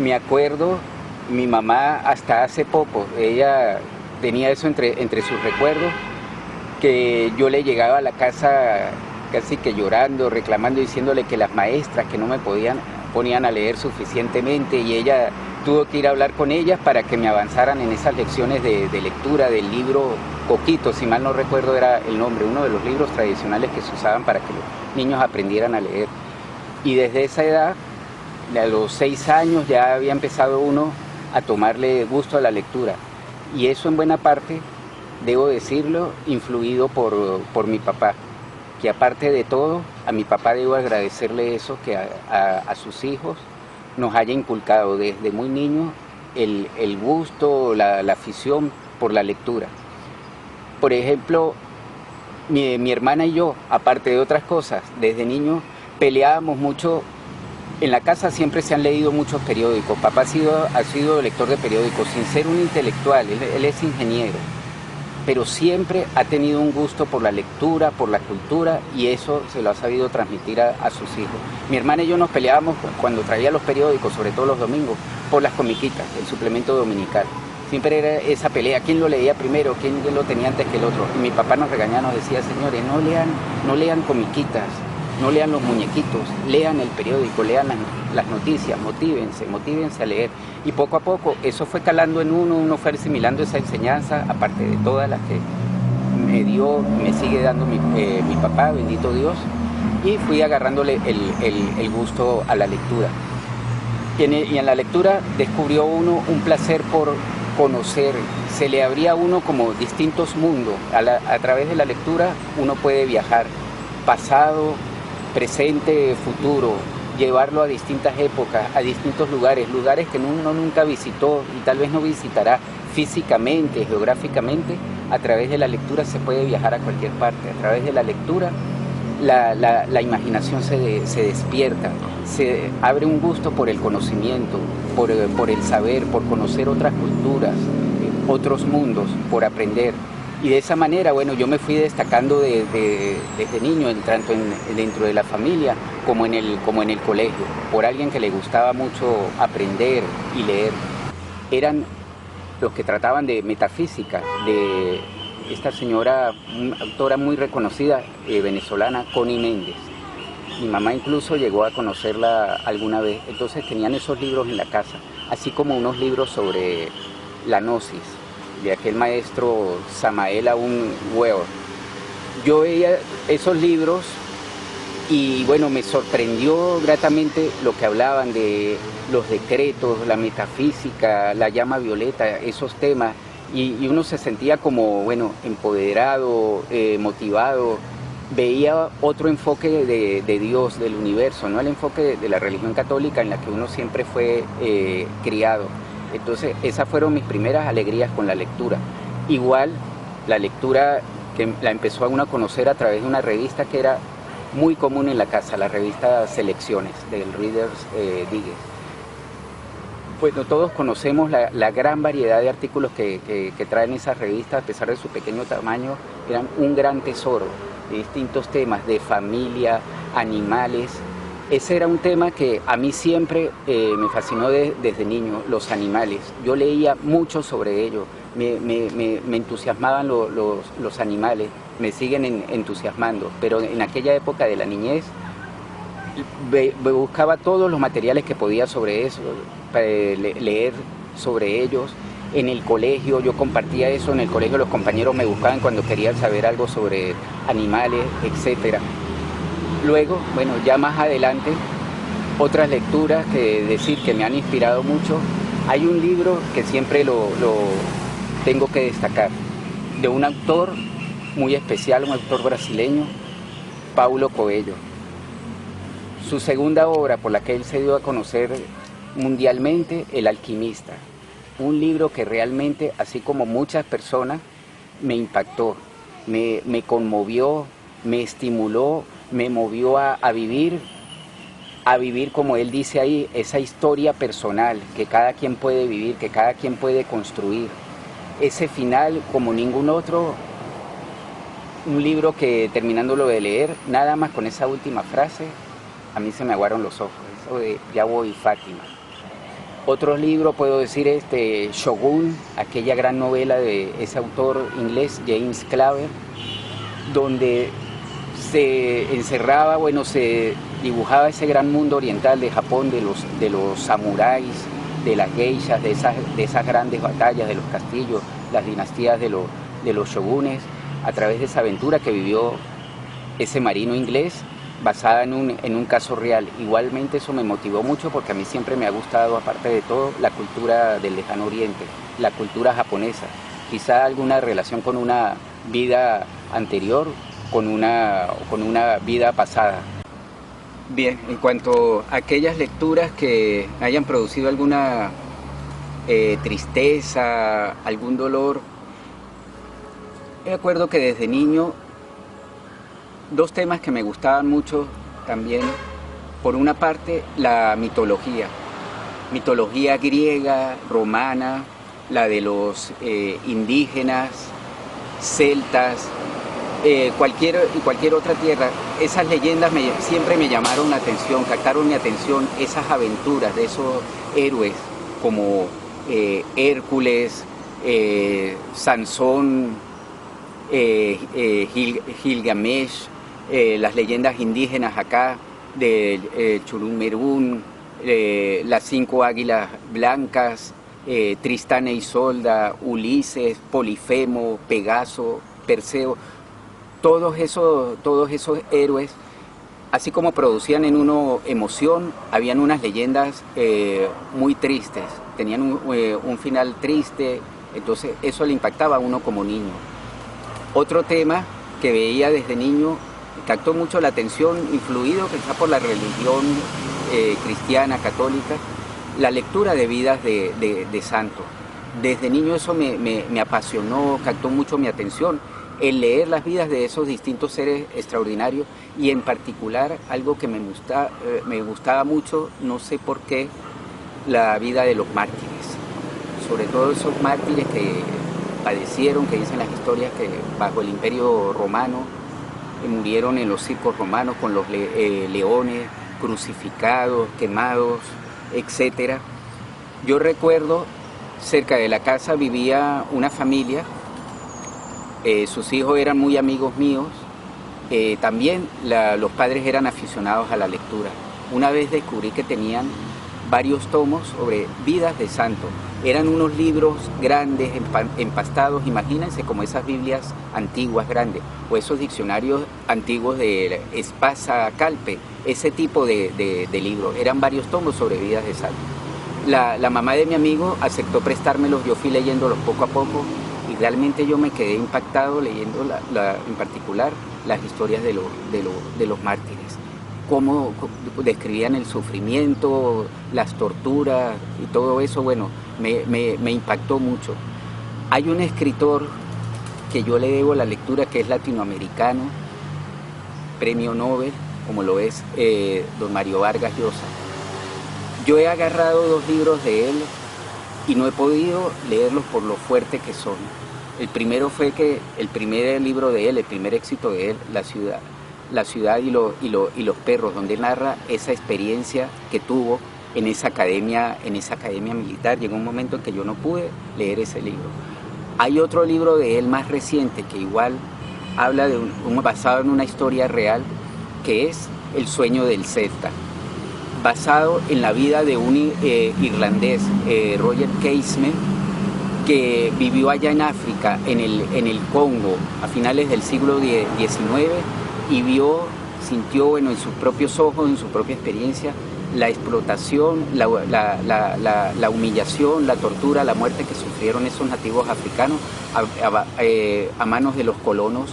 Me acuerdo, mi mamá hasta hace poco, ella tenía eso entre sus recuerdos, que yo le llegaba a la casa casi que llorando, reclamando, diciéndole que las maestras que no me ponían a leer suficientemente, y ella tuvo que ir a hablar con ellas para que me avanzaran en esas lecciones de lectura del libro Coquito, si mal no recuerdo era el nombre, uno de los libros tradicionales que se usaban para que los niños aprendieran a leer. Y desde esa edad, a los 6 años, ya había empezado uno a tomarle gusto a la lectura. Y eso en buena parte, debo decirlo, influido por mi papá, que aparte de todo, a mi papá debo agradecerle eso, que a sus hijos nos haya inculcado desde muy niño el gusto, la afición por la lectura. Por ejemplo, mi hermana y yo, aparte de otras cosas, desde niño peleábamos mucho. En la casa siempre se han leído muchos periódicos. Papá ha sido lector de periódicos, sin ser un intelectual, él es ingeniero, pero siempre ha tenido un gusto por la lectura, por la cultura, y eso se lo ha sabido transmitir a sus hijos. Mi hermana y yo nos peleábamos cuando traía los periódicos, sobre todo los domingos, por las comiquitas, el suplemento dominical. Siempre era esa pelea, quién lo leía primero, quién lo tenía antes que el otro. Y mi papá nos regañaba, nos decía, señores, no lean comiquitas, no lean los muñequitos, lean el periódico, lean las noticias, motívense a leer. Y poco a poco eso fue calando en uno fue asimilando esa enseñanza, aparte de todas las que me sigue dando mi papá, bendito Dios, y fui agarrándole el gusto a la lectura. Y en la lectura descubrió uno un placer por conocer, se le abría a uno como distintos mundos. A través de la lectura uno puede viajar, pasado, presente, futuro, llevarlo a distintas épocas, a distintos lugares que uno nunca visitó y tal vez no visitará físicamente, geográficamente. A través de la lectura se puede viajar a cualquier parte. A través de la lectura la imaginación se despierta, se abre un gusto por el conocimiento, por el saber, por conocer otras culturas, otros mundos, por aprender. Y de esa manera, bueno, yo me fui destacando desde niño, tanto dentro de la familia como en el colegio, por alguien que le gustaba mucho aprender y leer. Eran los que trataban de metafísica, de esta señora, una autora muy reconocida, venezolana, Connie Méndez. Mi mamá incluso llegó a conocerla alguna vez, entonces tenían esos libros en la casa, así como unos libros sobre la gnosis, de aquel maestro Samael Aun Weor. Yo veía esos libros y bueno, me sorprendió gratamente lo que hablaban de los decretos, la metafísica, la llama violeta, esos temas, y uno se sentía como, bueno, empoderado, motivado. Veía otro enfoque de Dios, del universo, no el enfoque de la religión católica en la que uno siempre fue criado. Entonces, esas fueron mis primeras alegrías con la lectura. Igual, la lectura que la empezó a uno a conocer a través de una revista que era muy común en la casa, la revista Selecciones, del Reader's Digest. Bueno, todos conocemos la gran variedad de artículos que traen esas revistas, a pesar de su pequeño tamaño, eran un gran tesoro de distintos temas, de familia, animales. Ese era un tema que a mí siempre me fascinó desde niño, los animales. Yo leía mucho sobre ellos, me entusiasmaban los animales, me siguen entusiasmando, pero en aquella época de la niñez buscaba todos los materiales que podía sobre eso, leer sobre ellos. En el colegio yo compartía eso, en el colegio los compañeros me buscaban cuando querían saber algo sobre animales, etcétera. Luego, bueno, ya más adelante, otras lecturas que me han inspirado mucho. Hay un libro que siempre lo tengo que destacar, de un autor muy especial, un autor brasileño, Paulo Coelho. Su segunda obra, por la que él se dio a conocer mundialmente, El alquimista. Un libro que realmente, así como muchas personas, me impactó, me conmovió, me estimuló, me movió a vivir como él dice ahí, esa historia personal que cada quien puede vivir, que cada quien puede construir. Ese final como ningún otro, un libro que terminándolo de leer, nada más con esa última frase, a mí se me aguaron los ojos, eso de ya voy Fátima. Otro libro puedo decir Shogun, aquella gran novela de ese autor inglés, James Clavell, donde se encerraba, bueno, se dibujaba ese gran mundo oriental de Japón, de los samuráis, de las geishas, de esas grandes batallas, de los castillos, las dinastías de los shogunes, a través de esa aventura que vivió ese marino inglés, basada en un caso real. Igualmente eso me motivó mucho porque a mí siempre me ha gustado, aparte de todo, la cultura del lejano oriente, la cultura japonesa. Quizá alguna relación con una vida anterior, con una vida pasada. Bien, en cuanto a aquellas lecturas que hayan producido alguna tristeza, algún dolor, me acuerdo que desde niño dos temas que me gustaban mucho también, por una parte la mitología griega, romana, la de los indígenas, celtas, cualquier otra tierra. Esas leyendas siempre me llamaron la atención, captaron mi atención, esas aventuras de esos héroes como Hércules, Sansón, Gilgamesh, las leyendas indígenas acá de Churumurún, las 5 águilas blancas, Tristán e Isolda, Ulises, Polifemo, Pegaso, Perseo, todos esos héroes, así como producían en uno emoción, habían unas leyendas muy tristes, tenían un final triste, entonces eso le impactaba a uno como niño. Otro tema que veía desde niño, captó mucho la atención, influido quizá por la religión cristiana, católica, la lectura de vidas de santos. Desde niño eso me apasionó, captó mucho mi atención, el leer las vidas de esos distintos seres extraordinarios, y en particular algo que me gustaba mucho, no sé por qué, la vida de los mártires, sobre todo esos mártires que padecieron, que dicen las historias que bajo el Imperio Romano murieron en los circos romanos con los leones crucificados, quemados, etc. Yo recuerdo, cerca de la casa vivía una familia, sus hijos eran muy amigos míos, también los padres eran aficionados a la lectura. Una vez descubrí que tenían varios tomos sobre vidas de santos. Eran unos libros grandes, empastados, imagínense como esas Biblias antiguas grandes, o esos diccionarios antiguos de Espasa Calpe, ese tipo de libros. Eran varios tomos sobre vidas de santos. La mamá de mi amigo aceptó prestármelos, yo fui leyéndolos poco a poco, y realmente yo me quedé impactado leyendo en particular las historias de los mártires. Cómo describían el sufrimiento, las torturas y todo eso, bueno, me impactó mucho. Hay un escritor que yo le debo la lectura, que es latinoamericano, premio Nobel, como lo es don Mario Vargas Llosa. Yo he agarrado 2 libros de él y no he podido leerlos por lo fuerte que son. El primero fue el primer libro de él, el primer éxito de él, La ciudad y los perros, donde narra esa experiencia que tuvo en esa academia militar. Llegó un momento en que yo no pude leer ese libro. Hay otro libro de él más reciente que igual habla de basado en una historia real, que es El sueño del Celta, basado en la vida de un irlandés, Roger Casement, que vivió allá en África, en el Congo, a finales del siglo XIX, y sintió, bueno, en sus propios ojos, en su propia experiencia, la explotación, la humillación, la tortura, la muerte que sufrieron esos nativos africanos a manos de los colonos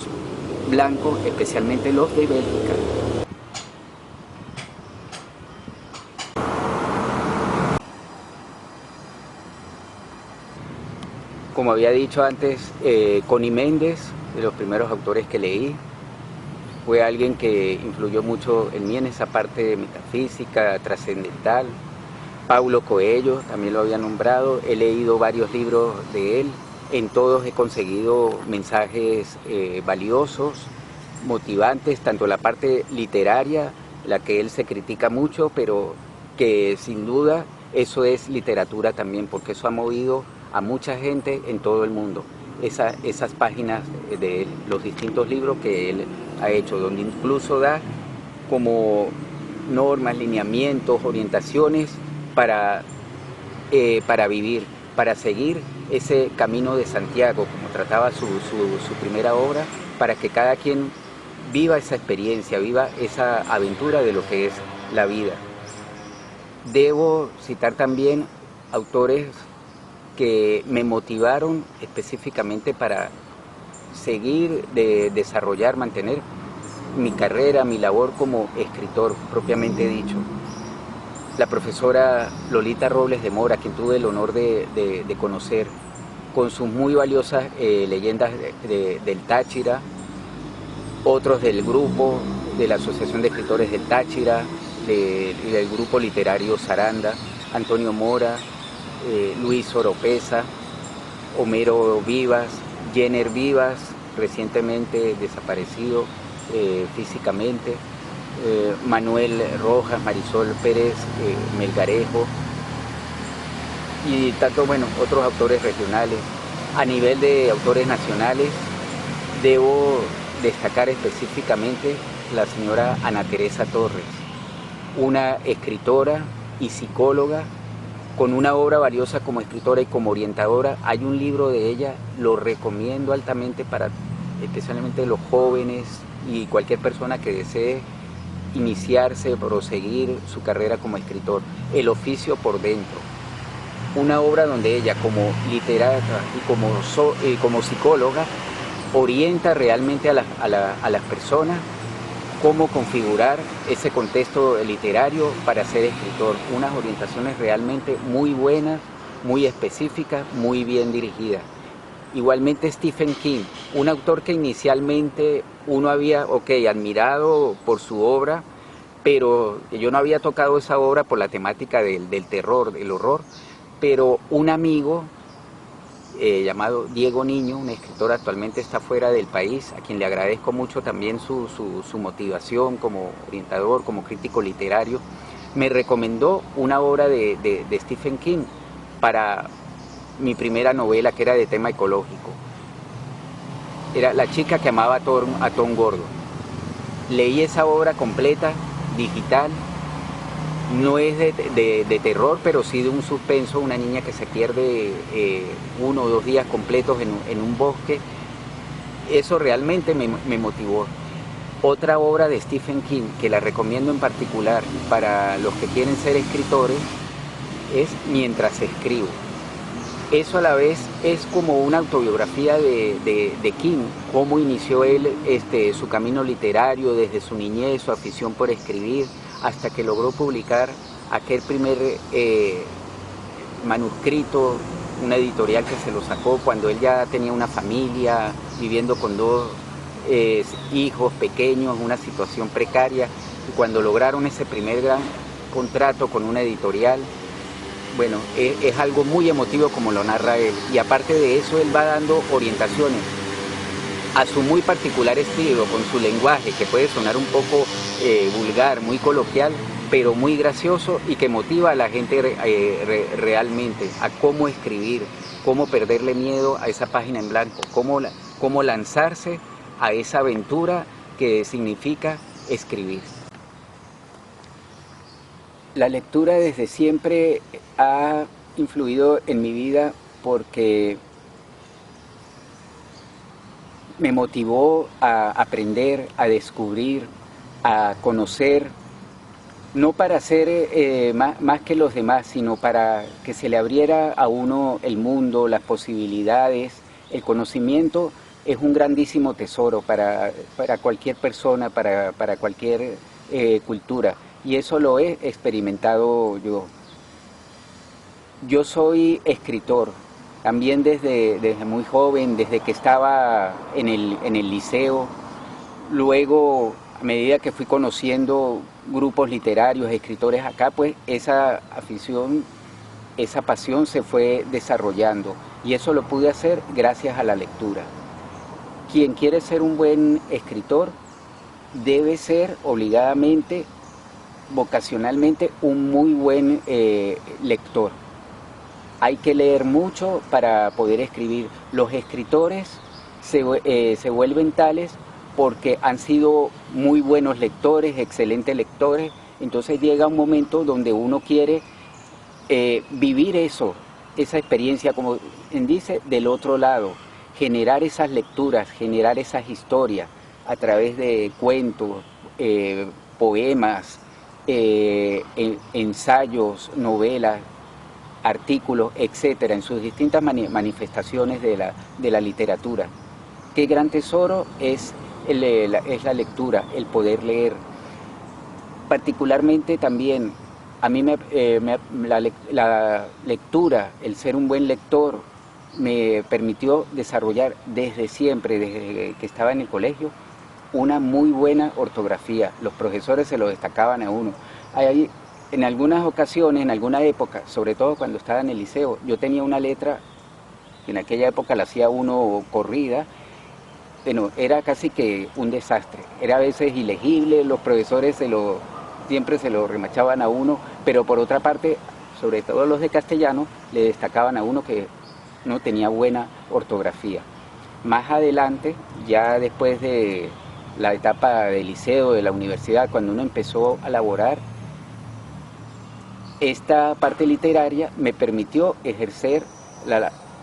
blancos, especialmente los de Bélgica. Como había dicho antes, Connie Méndez, de los primeros autores que leí, fue alguien que influyó mucho en mí en esa parte metafísica, trascendental. Paulo Coelho, también lo había nombrado, he leído varios libros de él, en todos he conseguido mensajes valiosos, motivantes, tanto la parte literaria, la que él se critica mucho, pero que sin duda Eso es literatura también, porque eso ha movido a mucha gente en todo el mundo. Esas páginas de los distintos libros que él ha hecho, donde incluso da como normas, lineamientos, orientaciones para vivir, para seguir ese camino de Santiago, como trataba su primera obra, para que cada quien viva esa experiencia, viva esa aventura de lo que es la vida. Debo citar también autores que me motivaron específicamente para seguir, desarrollar, mantener mi carrera, mi labor como escritor propiamente dicho. La profesora Lolita Robles de Mora, quien tuve el honor de conocer, con sus muy valiosas leyendas del Táchira, otros del grupo, de la Asociación de Escritores del Táchira, del grupo literario Saranda, Antonio Mora, Luis Oropesa, Homero Vivas, Jenner Vivas, recientemente desaparecido físicamente, Manuel Rojas, Marisol Pérez Melgarejo y tanto, bueno, otros autores regionales. A nivel de autores nacionales, debo destacar específicamente la señora Ana Teresa Torres, una escritora y psicóloga con una obra valiosa como escritora y como orientadora. Hay un libro de ella, lo recomiendo altamente para especialmente los jóvenes y cualquier persona que desee iniciarse, proseguir su carrera como escritor, El oficio por dentro. Una obra donde ella como literata y como psicóloga orienta realmente a las personas cómo configurar ese contexto literario para ser escritor. Unas orientaciones realmente muy buenas, muy específicas, muy bien dirigidas. Igualmente Stephen King, un autor que inicialmente uno había, admirado por su obra, pero yo no había tocado esa obra por la temática del terror, del horror, pero un amigo llamado Diego Niño, un escritor, actualmente está fuera del país, a quien le agradezco mucho también su motivación como orientador, como crítico literario, me recomendó una obra de Stephen King para mi primera novela, que era de tema ecológico. Era La chica que amaba a Tom Gordon. Leí esa obra completa, digital. No es de terror, pero sí de un suspenso, una niña que se pierde 1 o 2 días completos en un bosque. Eso realmente me motivó. Otra obra de Stephen King, que la recomiendo en particular para los que quieren ser escritores, es Mientras escribo. Eso a la vez es como una autobiografía de King, cómo inició él su camino literario desde su niñez, su afición por escribir, hasta que logró publicar aquel primer manuscrito, una editorial que se lo sacó cuando él ya tenía una familia, viviendo con 2 hijos pequeños, una situación precaria, y cuando lograron ese primer gran contrato con una editorial, bueno, es algo muy emotivo como lo narra él, y aparte de eso él va dando orientaciones a su muy particular estilo, con su lenguaje, que puede sonar un poco vulgar, muy coloquial, pero muy gracioso y que motiva a la gente realmente a cómo escribir, cómo perderle miedo a esa página en blanco, cómo lanzarse a esa aventura que significa escribir. La lectura desde siempre ha influido en mi vida porque me motivó a aprender, a descubrir, a conocer, no para ser más que los demás, sino para que se le abriera a uno el mundo, las posibilidades. El conocimiento es un grandísimo tesoro para cualquier persona, para cualquier cultura, y eso lo he experimentado yo. Yo soy escritor, también desde muy joven, desde que estaba en el liceo. Luego, a medida que fui conociendo grupos literarios, escritores acá, pues esa afición, esa pasión se fue desarrollando, y eso lo pude hacer gracias a la lectura. Quien quiere ser un buen escritor debe ser obligadamente vocacionalmente un muy buen lector. Hay que leer mucho para poder escribir. Los escritores se vuelven tales porque han sido muy buenos lectores, excelentes lectores. Entonces llega un momento donde uno quiere vivir eso, esa experiencia, como dice, del otro lado, generar esas lecturas, generar esas historias a través de cuentos, poemas, ensayos, novelas, artículos, etcétera, en sus distintas manifestaciones de la literatura. Qué gran tesoro es la lectura, el poder leer. Particularmente también, a mí la lectura, el ser un buen lector, me permitió desarrollar desde siempre, desde que estaba en el colegio, una muy buena ortografía. Los profesores se lo destacaban a uno. En algunas ocasiones, en alguna época, sobre todo cuando estaba en el liceo, yo tenía una letra, que en aquella época la hacía uno corrida, bueno, era casi que un desastre. Era a veces ilegible, los profesores siempre se lo remachaban a uno, pero por otra parte, sobre todo los de castellano, le destacaban a uno que no tenía buena ortografía. Más adelante, ya después de la etapa del liceo, de la universidad, cuando uno empezó a laborar, esta parte literaria me permitió ejercer,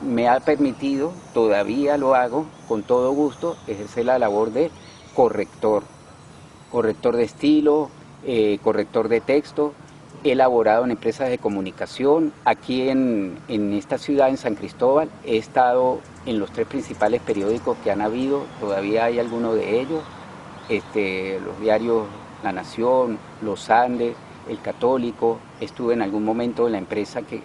me ha permitido, todavía lo hago con todo gusto, ejercer la labor de corrector de estilo, corrector de texto. He elaborado en empresas de comunicación. Aquí en esta ciudad, en San Cristóbal, he estado en los 3 principales periódicos que han habido, todavía hay algunos de ellos, los diarios La Nación, Los Andes, El Católico. Estuve en algún momento en la empresa que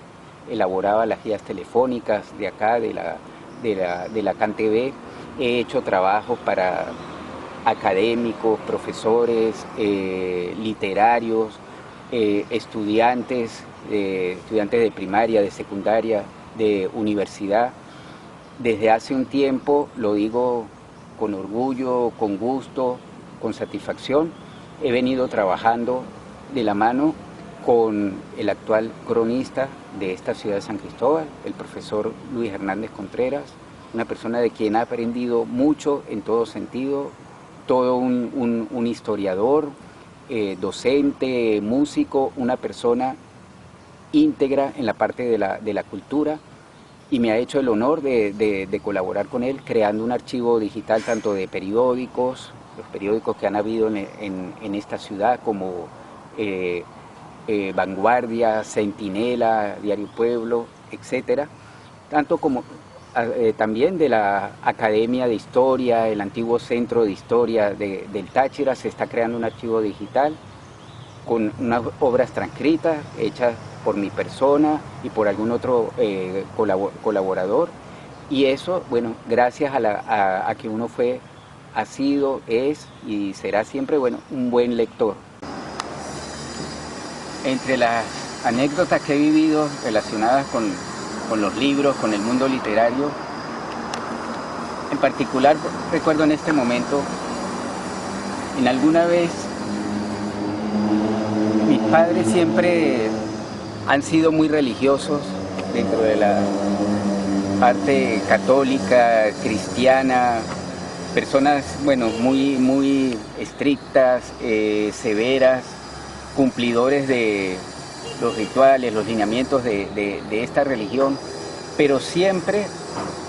elaboraba las guías telefónicas de acá, de la CanTV. He hecho trabajos para académicos, profesores, literarios, estudiantes de primaria, de secundaria, de universidad. Desde hace un tiempo, lo digo con orgullo, con gusto, con satisfacción, he venido trabajando de la mano con el actual cronista de esta ciudad de San Cristóbal, el profesor Luis Hernández Contreras, una persona de quien ha aprendido mucho en todo sentido, todo un historiador, docente, músico, una persona íntegra en la parte de la cultura, y me ha hecho el honor de colaborar con él creando un archivo digital tanto de periódicos, los periódicos que han habido en esta ciudad como Vanguardia, Centinela, Diario Pueblo, etcétera, tanto como también de la Academia de Historia, el antiguo Centro de Historia del Táchira. Se está creando un archivo digital con unas obras transcritas hechas por mi persona y por algún otro colaborador, y eso, bueno, gracias a que uno ha sido, es y será siempre, bueno, un buen lector. Entre las anécdotas que he vivido relacionadas con los libros, con el mundo literario, en particular recuerdo en este momento, en alguna vez, mis padres siempre han sido muy religiosos dentro de la parte católica, cristiana, personas, bueno, muy estrictas, severas, cumplidores de los rituales, los lineamientos de esta religión, pero siempre,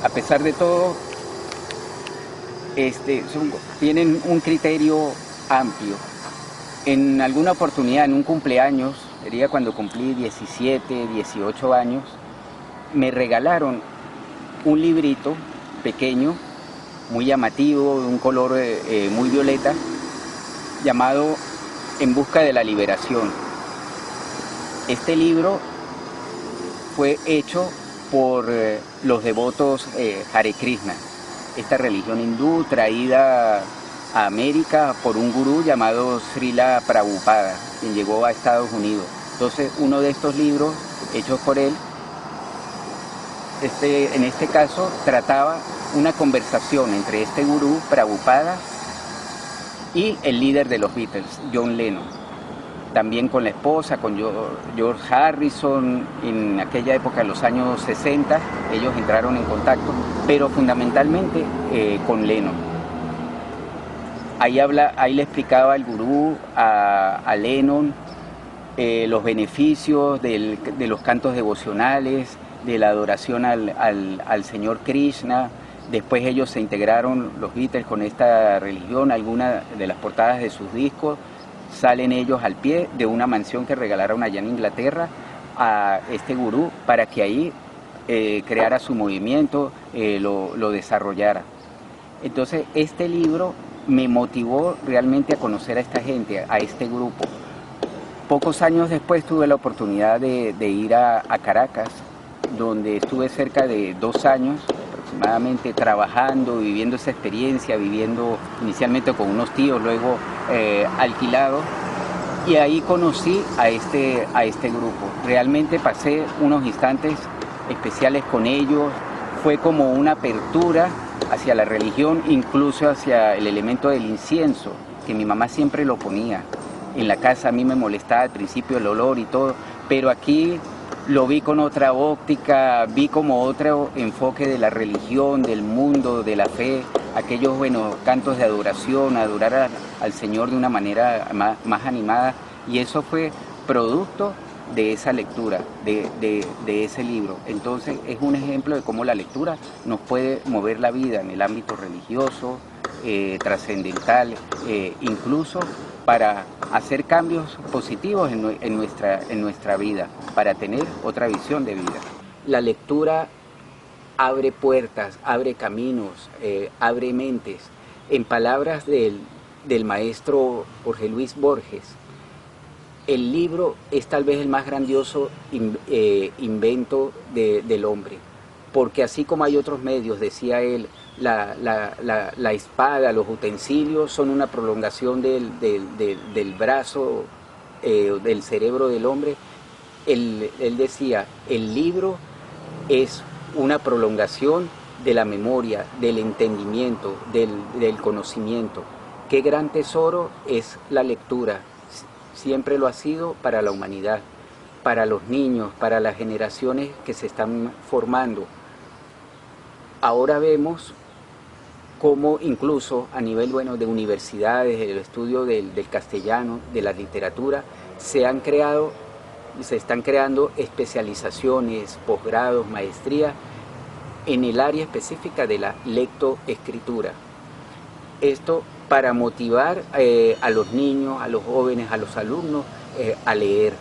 a pesar de todo, tienen un criterio amplio. En alguna oportunidad, en un cumpleaños, sería cuando cumplí 17, 18 años, me regalaron un librito pequeño, muy llamativo, de un color muy violeta, llamado En busca de la liberación. Este libro fue hecho por los devotos Hare Krishna, esta religión hindú traída a América por un gurú llamado Srila Prabhupada, quien llegó a Estados Unidos. Entonces, uno de estos libros hechos por él, en este caso, trataba una conversación entre este gurú, Prabhupada, y el líder de los Beatles, John Lennon. también con la esposa, con George Harrison, en aquella época, en los años 60, ellos entraron en contacto, pero fundamentalmente con Lennon. Ahí le explicaba el gurú a Lennon los beneficios de los cantos devocionales, de la adoración al Señor Krishna. Después ellos se integraron, los Beatles, con esta religión. Algunas de las portadas de sus discos salen ellos al pie de una mansión que regalaron allá en Inglaterra a este gurú para que ahí creara su movimiento, lo desarrollara. Entonces este libro me motivó realmente a conocer a esta gente, a este grupo. Pocos años después tuve la oportunidad de ir a Caracas, donde estuve cerca de 2 años aproximadamente trabajando, viviendo esa experiencia, viviendo inicialmente con unos tíos, luego alquilado, y ahí conocí a este grupo. Realmente pasé unos instantes especiales con ellos, fue como una apertura hacia la religión, incluso hacia el elemento del incienso, que mi mamá siempre lo ponía. En la casa a mí me molestaba al principio el olor y todo, pero aquí lo vi con otra óptica, vi como otro enfoque de la religión, del mundo, de la fe, aquellos buenos cantos de adoración, adorar al Señor de una manera más animada, y eso fue producto de esa lectura, de ese libro. Entonces es un ejemplo de cómo la lectura nos puede mover la vida en el ámbito religioso, trascendental, incluso para hacer cambios positivos en nuestra vida, para tener otra visión de vida. La lectura abre puertas, abre caminos, abre mentes. En palabras del maestro Jorge Luis Borges, el libro es tal vez el más grandioso invento del hombre, porque así como hay otros medios, decía él, la espada, los utensilios son una prolongación del brazo, del cerebro del hombre. Él decía, el libro es una prolongación de la memoria, del entendimiento, del conocimiento. Qué gran tesoro es la lectura. Siempre lo ha sido para la humanidad, para los niños, para las generaciones que se están formando. Ahora vemos cómo incluso a nivel de universidades, del estudio del castellano, de la literatura, se están creando especializaciones, posgrados, maestrías en el área específica de la lectoescritura. Esto para motivar a los niños, a los jóvenes, a los alumnos a leer.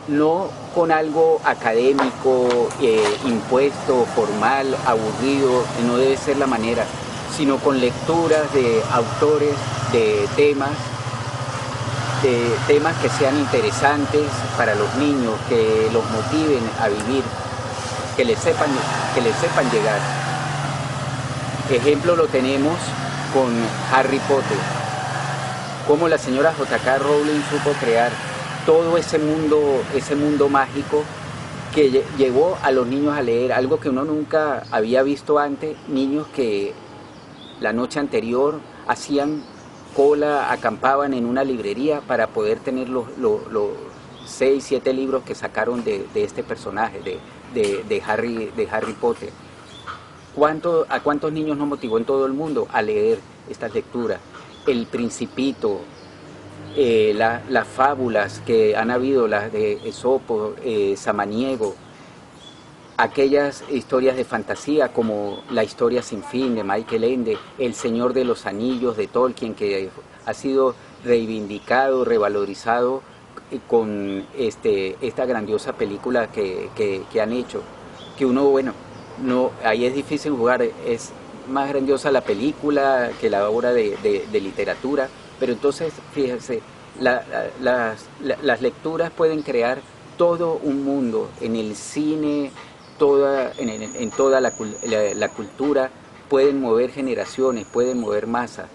No con algo académico, impuesto, formal, aburrido, no debe ser la manera, sino con lecturas de autores, de temas que sean interesantes para los niños, que los motiven a vivir, que les sepan llegar. Ejemplo lo tenemos con Harry Potter, cómo la señora J.K. Rowling supo crear todo ese mundo mágico que llevó a los niños a leer, algo que uno nunca había visto antes, niños que la noche anterior hacían cola, acampaban en una librería para poder tener los 6, 7 libros que sacaron de este personaje, de Harry Potter. ¿A cuántos niños nos motivó en todo el mundo a leer estas lecturas? El Principito, las fábulas que han habido, las de Esopo, Samaniego, aquellas historias de fantasía como La historia sin fin de Michael Ende, El Señor de los Anillos de Tolkien, que ha sido reivindicado, revalorizado con esta grandiosa película que han hecho, que uno, ahí es difícil jugar, es más grandiosa la película que la obra de literatura, pero entonces, fíjense, las lecturas pueden crear todo un mundo en el cine, en toda la cultura, pueden mover generaciones, pueden mover masas.